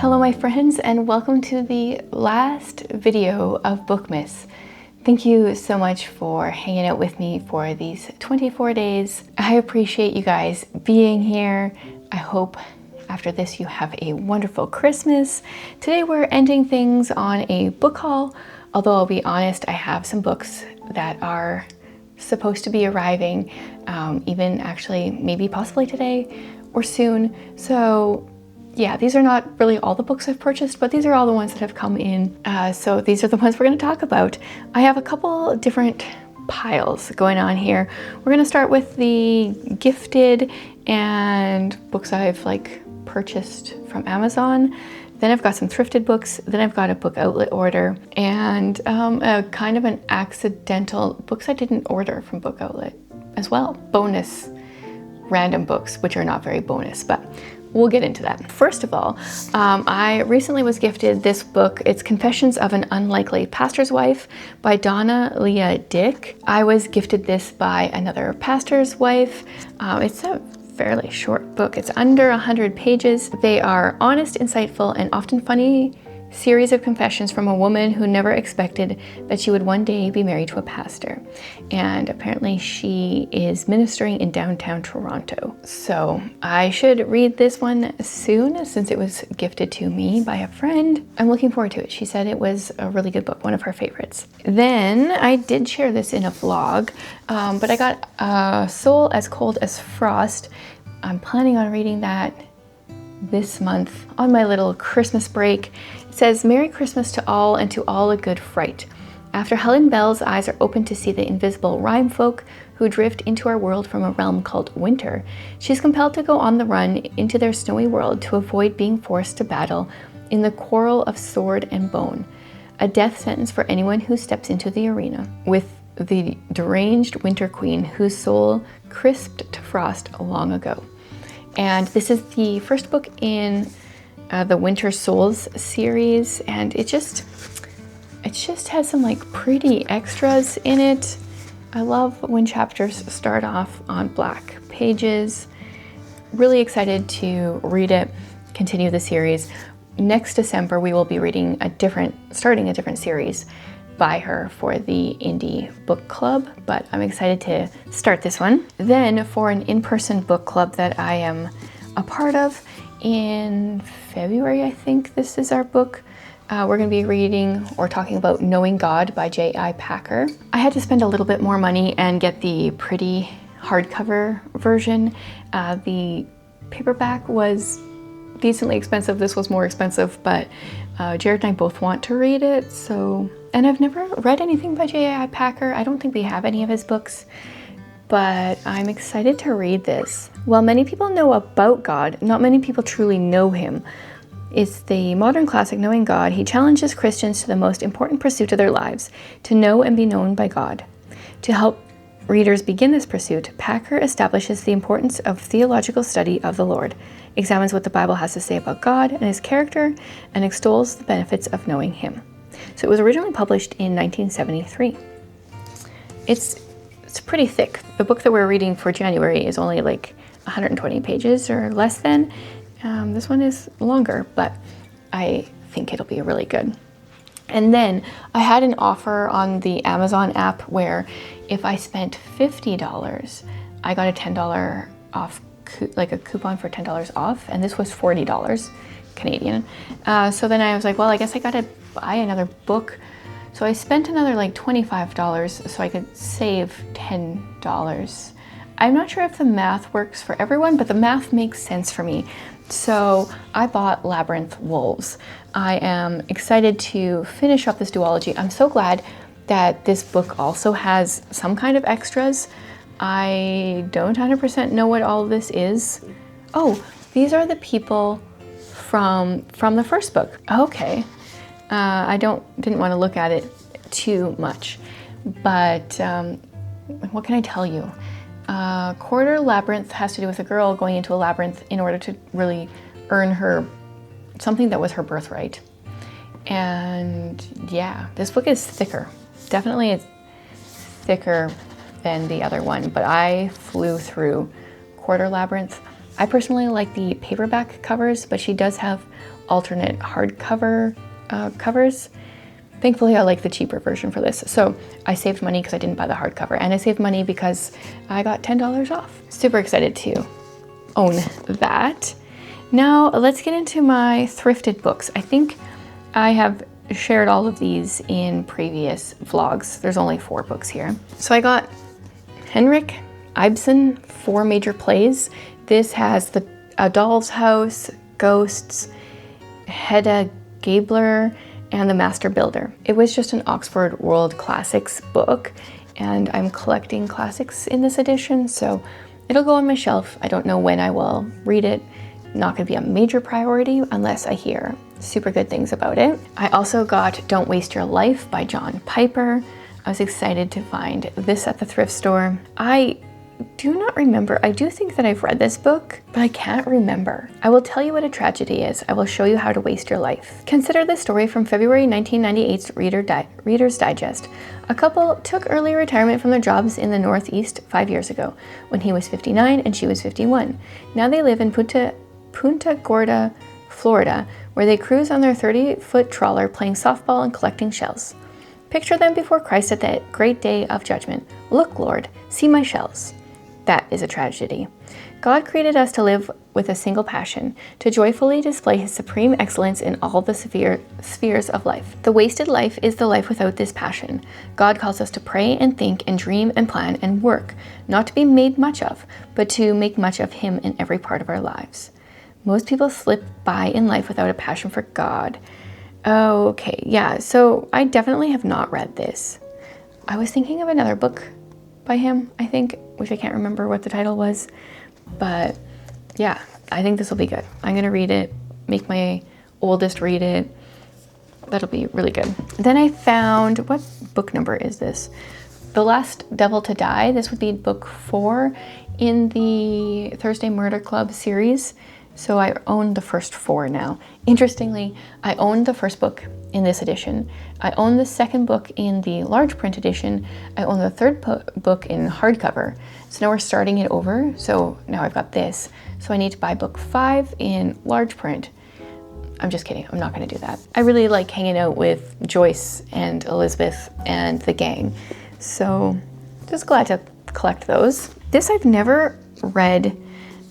Hello my friends, and welcome to the last video of BOOKMAS. Thank you so much for hanging out with me for these 24 days. I appreciate you guys being here. I hope after this you have a wonderful Christmas. Today we're ending things on a book haul, although I'll be honest, I have some books that are supposed to be arriving, even actually maybe possibly today or soon. So yeah, these are not really all the books I've purchased, but these are all the ones that have come in. So these are the ones we're going to talk about. I have a couple different piles going on here. We're going to start with the gifted and books I've purchased from Amazon. Then I've got some thrifted books. Then I've got a book outlet order and a kind of an accidental books I didn't order from book outlet as well. Bonus random books, which are not very bonus, but we'll get into that. First of all, I recently was gifted this book. It's Confessions of an Unlikely Pastor's Wife by Donna Leah Dick. I was gifted this by another pastor's wife. It's a fairly short book. It's under 100 pages. They are honest, insightful, and often funny series of confessions from a woman who never expected that she would one day be married to a pastor. And apparently she is ministering in downtown Toronto. So I should read this one soon since it was gifted to me by a friend. I'm looking forward to it. She said it was a really good book, one of her favorites. Then I did share this in a vlog, but I got Soul as Cold as Frost. I'm planning on reading that this month on my little Christmas break. It says, Merry Christmas to all, and to all a good fright. After Helen Bell's eyes are open to see the invisible rhyme folk who drift into our world from a realm called winter, she's compelled to go on the run into their snowy world to avoid being forced to battle in the quarrel of sword and bone, a death sentence for anyone who steps into the arena, with the deranged winter queen whose soul crisped to frost long ago. And this is the first book in the Winter Souls series, and it just has some pretty extras in it. I love when chapters start off on black pages. Really excited to read it, continue the series. Next December we will be starting a different series by her for the indie book club, but I'm excited to start this one. Then for an in-person book club that I am a part of in February, I think this is our book. We're going to be reading or talking about Knowing God by J.I. Packer. I had to spend a little bit more money and get the pretty hardcover version. The paperback was decently expensive. This was more expensive, but Jared and I both want to read it. And I've never read anything by J.I. Packer. I don't think we have any of his books, but I'm excited to read this. While many people know about God, not many people truly know him. It's the modern classic Knowing God. He challenges Christians to the most important pursuit of their lives, to know and be known by God. To help readers begin this pursuit, Packer establishes the importance of theological study of the Lord, examines what the Bible has to say about God and his character, and extols the benefits of knowing him. So it was originally published in 1973. It's pretty thick. The book that we're reading for January is only 120 pages or less than. This one is longer, but I think it'll be really good. And then I had an offer on the Amazon app where if I spent $50, I got a $10 off, a coupon for $10 off, and this was $40 Canadian. So then I was like, well, I guess I gotta buy another book. So I spent another $25 so I could save $10. I'm not sure if the math works for everyone, but the math makes sense for me. So I bought Labyrinth Wolves. I am excited to finish up this duology. I'm so glad that this book also has some kind of extras. I don't 100% know what all of this is. Oh, these are the people from the first book. Okay. I didn't want to look at it too much, but what can I tell you? Quarter Labyrinth has to do with a girl going into a labyrinth in order to really earn her something that was her birthright. And yeah, this book is thicker. Definitely it's thicker than the other one, but I flew through Quarter Labyrinth. I personally like the paperback covers, but she does have alternate hardcover covers. Thankfully, I like the cheaper version for this. So I saved money because I didn't buy the hardcover, and I saved money because I got $10 off. Super excited to own that. Now let's get into my thrifted books. I think I have shared all of these in previous vlogs. There's only 4 books here. So I got Henrik Ibsen, 4 major plays. This has A Doll's House, Ghosts, Hedda Gabler, and The Master Builder. It was just an Oxford World Classics book, and I'm collecting classics in this edition, so it'll go on my shelf. I don't know when I will read it. Not gonna be a major priority unless I hear super good things about it. I also got Don't Waste Your Life by John Piper. I was excited to find this at the thrift store. I do not remember. I do think that I've read this book, but I can't remember. I will tell you what a tragedy is. I will show you how to waste your life. Consider this story from February 1998's Reader's Digest. A couple took early retirement from their jobs in the Northeast 5 years ago, when he was 59 and she was 51. Now they live in Punta Gorda, Florida, where they cruise on their 30-foot trawler playing softball and collecting shells. Picture them before Christ at that great day of judgment. Look, Lord, see my shells. That is a tragedy. God created us to live with a single passion, to joyfully display his supreme excellence in all the spheres of life. The wasted life is the life without this passion. God calls us to pray and think and dream and plan and work, not to be made much of, but to make much of him in every part of our lives. Most people slip by in life without a passion for God. Okay, yeah, so I definitely have not read this. I was thinking of another book by him, I think, which I can't remember what the title was, but yeah, I think this will be good. I'm gonna read it, make my oldest read it. That'll be really good. Then I found, what book number is this? The Last Devil to Die. This would be book 4 in the Thursday Murder Club series. So I own the first 4 now. Interestingly, I owned the first book in this edition. I own the second book in the large print edition. I own the third book in hardcover. So now we're starting it over. So now I've got this. So I need to buy book 5 in large print. I'm just kidding, I'm not gonna do that. I really like hanging out with Joyce and Elizabeth and the gang. So just glad to collect those. This, I've never read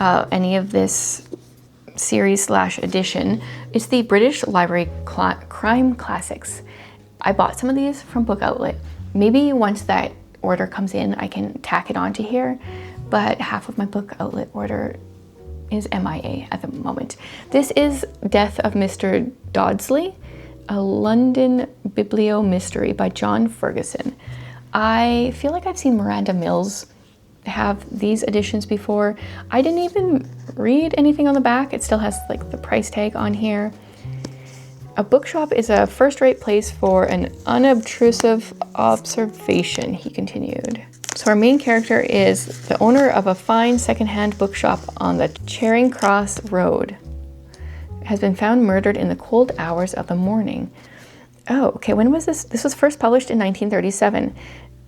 any of this series / edition. It's the British Library Crime Classics. I bought some of these from Book Outlet. Maybe once that order comes in, I can tack it onto here, but half of my Book Outlet order is MIA at the moment. This is Death of Mr. Dodsley, a London biblio mystery by John Ferguson. I feel like I've seen Miranda Mills have these editions before. I didn't even read anything on the back. It still has like the price tag on here. A bookshop is a first-rate place for an unobtrusive observation, he continued. So our main character is the owner of a fine secondhand bookshop on the Charing Cross Road. Has been found murdered in the cold hours of the morning. Oh, okay, when was this? This was first published in 1937.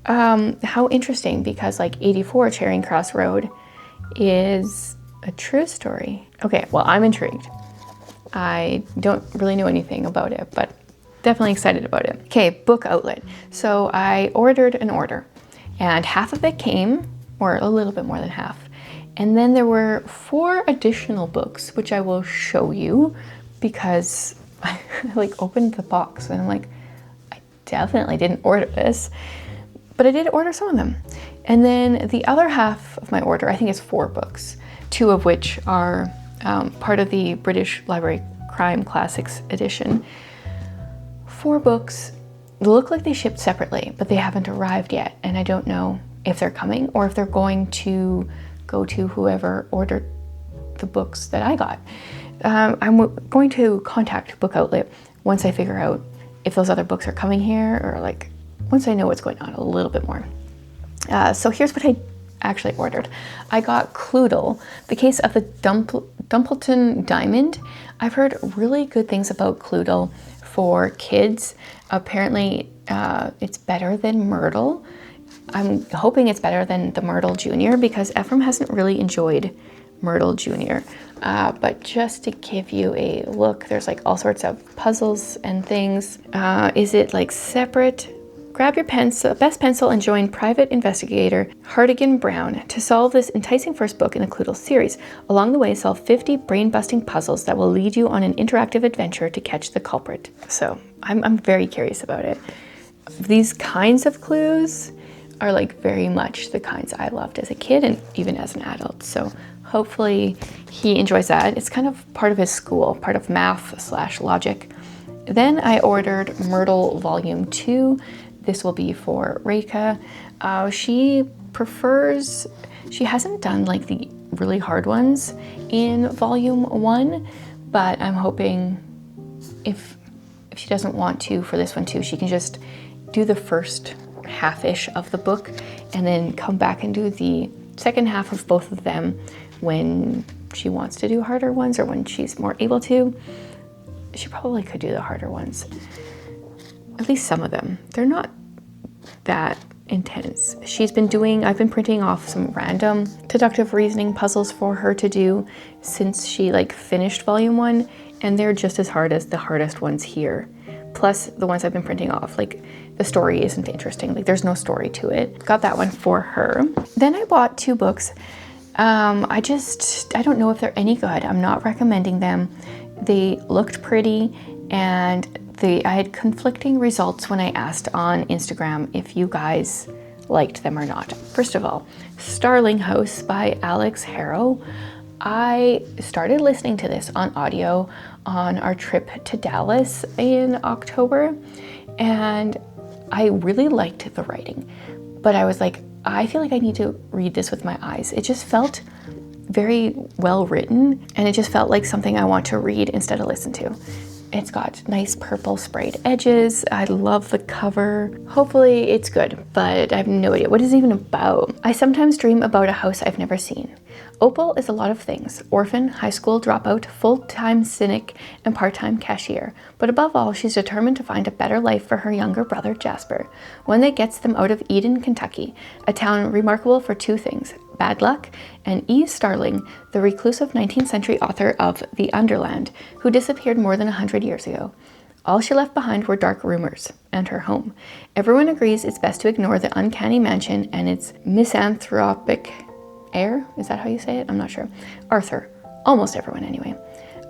How interesting, because like 84 Charing Cross Road is a true story. Okay, well, I'm intrigued. I don't really know anything about it, but definitely excited about it. Okay, Book Outlet. So I ordered an order, and half of it came, or a little bit more than half. And then there were 4 additional books, which I will show you, because I like opened the box and I'm like, I definitely didn't order this. But I did order some of them. And then the other half of my order, I think it's 4 books, 2 of which are part of the British Library Crime Classics edition. 4 books look like they shipped separately, but they haven't arrived yet. And I don't know if they're coming or if they're going to go to whoever ordered the books that I got. I'm going to contact Book Outlet once I figure out if those other books are coming here, or like once I know what's going on a little bit more. So here's what I actually ordered. I got Cluedo, The Case of the Dumpleton Diamond. I've heard really good things about Cluedo for kids. Apparently it's better than Myrtle. I'm hoping it's better than the Myrtle Junior, because Ephraim hasn't really enjoyed Myrtle Jr. But just to give you a look, there's like all sorts of puzzles and things. Is it like separate? Grab your best pencil and join private investigator Hartigan Brown to solve this enticing first book in the Cluedo series. Along the way, solve 50 brain-busting puzzles that will lead you on an interactive adventure to catch the culprit. So I'm very curious about it. These kinds of clues are like very much the kinds I loved as a kid and even as an adult. So hopefully he enjoys that. It's kind of part of his school, part of math/logic. Then I ordered Myrtle Volume 2. This will be for Reika. She hasn't done like the really hard ones in Volume 1, but I'm hoping if she doesn't want to for this one too, she can just do the first half-ish of the book and then come back and do the second half of both of them when she wants to do harder ones or when she's more able to. She probably could do the harder ones. At least some of them. They're not that intense. I've been printing off some random deductive reasoning puzzles for her to do since she like finished Volume 1, and they're just as hard as the hardest ones here. Plus the ones I've been printing off, like the story isn't interesting. Like there's no story to it. Got that one for her. Then I bought 2 books. I don't know if they're any good. I'm not recommending them. They looked pretty and I had conflicting results when I asked on Instagram if you guys liked them or not. First of all, Starling House by Alex Harrow. I started listening to this on audio on our trip to Dallas in October, and I really liked the writing, but I was like, I feel like I need to read this with my eyes. It just felt very well written, and it just felt like something I want to read instead of listen to. It's got nice purple sprayed edges. I love the cover. Hopefully it's good, but I have no idea. What is it even about? I sometimes dream about a house I've never seen. Opal is a lot of things. Orphan, high school dropout, full-time cynic, and part-time cashier. But above all, she's determined to find a better life for her younger brother, Jasper, one that gets them out of Eden, Kentucky, a town remarkable for 2 things: bad luck, and E. Starling, the reclusive 19th century author of The Underland, who disappeared more than 100 years ago. All she left behind were dark rumors, and her home. Everyone agrees it's best to ignore the uncanny mansion and its misanthropic heir. Is that how you say it? I'm not sure. Arthur. Almost everyone, anyway.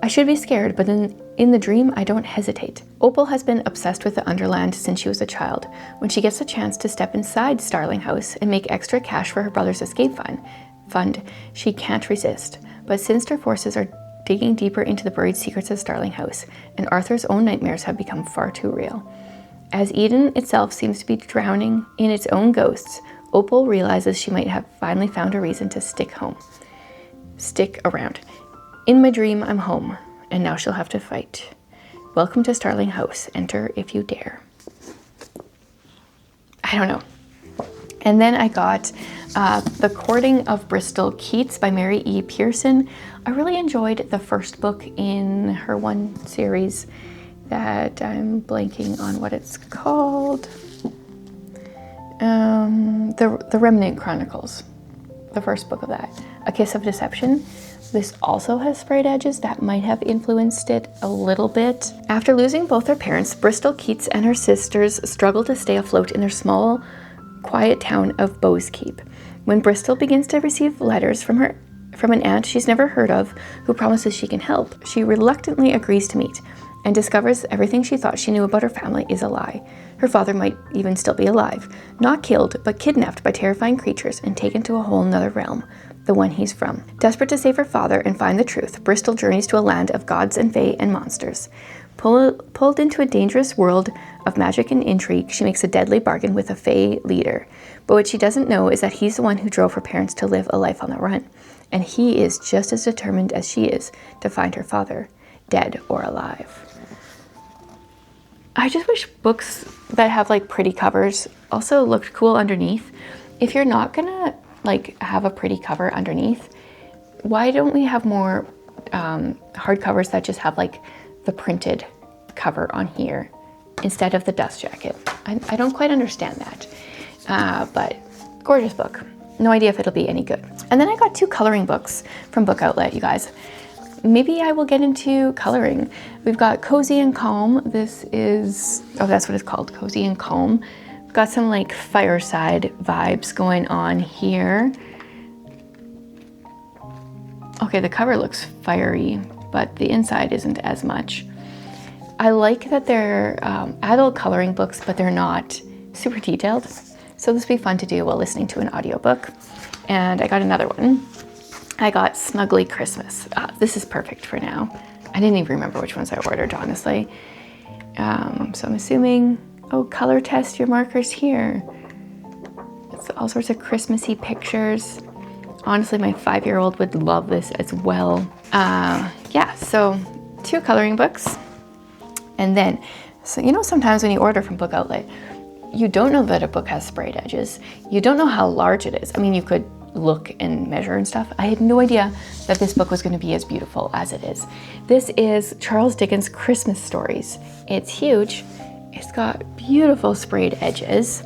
I should be scared, but in the dream, I don't hesitate. Opal has been obsessed with the Underland since she was a child. When she gets a chance to step inside Starling House and make extra cash for her brother's escape fund, she can't resist. But sinister forces are digging deeper into the buried secrets of Starling House, and Arthur's own nightmares have become far too real. As Eden itself seems to be drowning in its own ghosts, Opal realizes she might have finally found a reason to stick around. In my dream, I'm home, and now she'll have to fight. Welcome to Starling House. Enter if you dare. I don't know. And then I got The Courting of Bristol Keats by Mary E. Pearson. I really enjoyed the first book in her one series that I'm blanking on what it's called. The Remnant Chronicles, the first book of that. A Kiss of Deception. This also has sprayed edges that might have influenced it a little bit. After losing both her parents, Bristol Keats and her sisters struggle to stay afloat in their small, quiet town of Bowes Keep. When Bristol begins to receive letters from an aunt she's never heard of who promises she can help, she reluctantly agrees to meet and discovers everything she thought she knew about her family is a lie. Her father might even still be alive, not killed, but kidnapped by terrifying creatures and taken to a whole nother realm, the one he's from. Desperate to save her father and find the truth, Bristol journeys to a land of gods and fae and monsters. Pulled into a dangerous world of magic and intrigue, she makes a deadly bargain with a fae leader. But what she doesn't know is that he's the one who drove her parents to live a life on the run. And he is just as determined as she is to find her father, dead or alive. I just wish books that have like pretty covers also looked cool underneath. If you're not gonna like have a pretty cover underneath, why don't we have more hardcovers that just have like the printed cover on here instead of the dust jacket? I don't quite understand that, but gorgeous book. no idea if it'll be any good. And then I got 2 coloring books from Book Outlet, you guys. Maybe I will get into coloring. We've got Cozy and Calm. This is, oh, that's what it's called, Cozy and Calm. We've got some like fireside vibes going on here. Okay, the cover looks fiery, but the inside isn't as much. I like that they're adult coloring books, but they're not super detailed. So this will be fun to do while listening to an audiobook. And I got another one. I got Snuggly Christmas. This is perfect for now. I didn't even remember which ones I ordered, honestly. So I'm assuming, oh, color test your markers here. It's all sorts of Christmassy pictures. Honestly, my 5-year-old would love this as well. Yeah, so 2 coloring books. And then, so you know, sometimes when you order from Book Outlet, you don't know that a book has sprayed edges. You don't know how large it is. I mean, you could look and measure and stuff. I had no idea that this book was going to be as beautiful as it is. This is Charles Dickens' Christmas Stories. It's huge. It's got beautiful sprayed edges.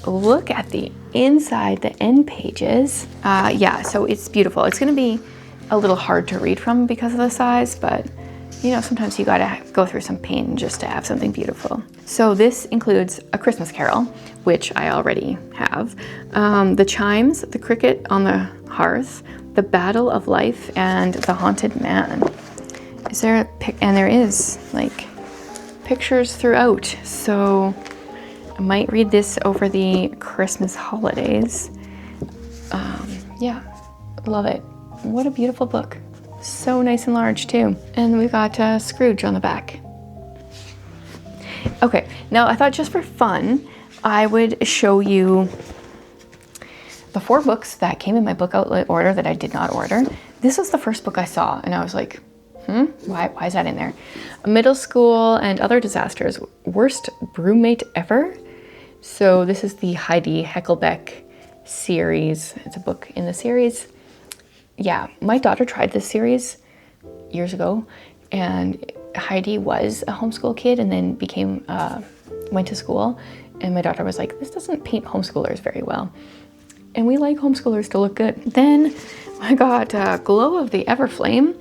Look at the inside, the end pages. Yeah, so it's beautiful. It's going to be a little hard to read from because of the size, but you know, sometimes you gotta go through some pain just to have something beautiful. So this includes A Christmas Carol, which I already have, The Chimes, The Cricket on the Hearth, The Battle of Life, and The Haunted Man. Is there a and there is like pictures throughout, so I might read this over the Christmas holidays. Yeah, love it. What a beautiful book. So nice and large too. And we've got Scrooge on the back. Okay, now I thought just for fun, I would show you the 4 books that came in my Book Outlet order that I did not order. This was the first book I saw and I was like, why is that in there? Middle School and Other Disasters, Worst Roommate Ever. So this is the Heidi Heckelbeck series. It's a book in the series. Yeah, my daughter tried this series years ago, and Heidi was a homeschool kid and then went to school, and my daughter was like, this doesn't paint homeschoolers very well. And we like homeschoolers to look good. Then I got Glow of the Everflame,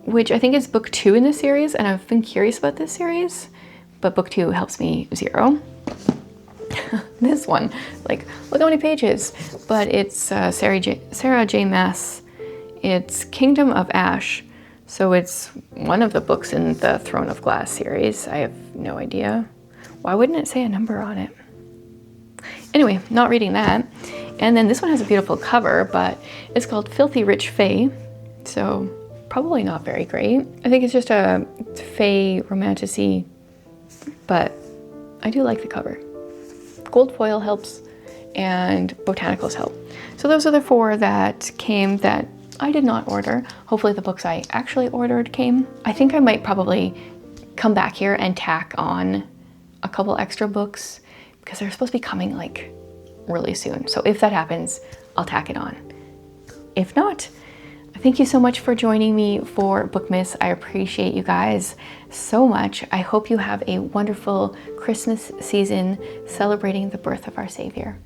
which I think is book 2 in the series, and I've been curious about this series, but book 2 helps me 0. This one, like, look how many pages, but it's Sarah J. Maas. It's Kingdom of Ash, so it's one of the books in the Throne of Glass series. I have no idea. Why wouldn't it say a number on it? Anyway, not reading that. And then this one has a beautiful cover, but it's called Filthy Rich Fae, so probably not very great. I think it's just a fae romantasy, but I do like the cover. Gold foil helps, and botanicals help. So those are the 4 that came that I did not order. Hopefully the books I actually ordered came. I think I might probably come back here and tack on a couple extra books because they're supposed to be coming like really soon. So if that happens, I'll tack it on. If not, thank you so much for joining me for Bookmas. I appreciate you guys so much. I hope you have a wonderful Christmas season celebrating the birth of our Savior.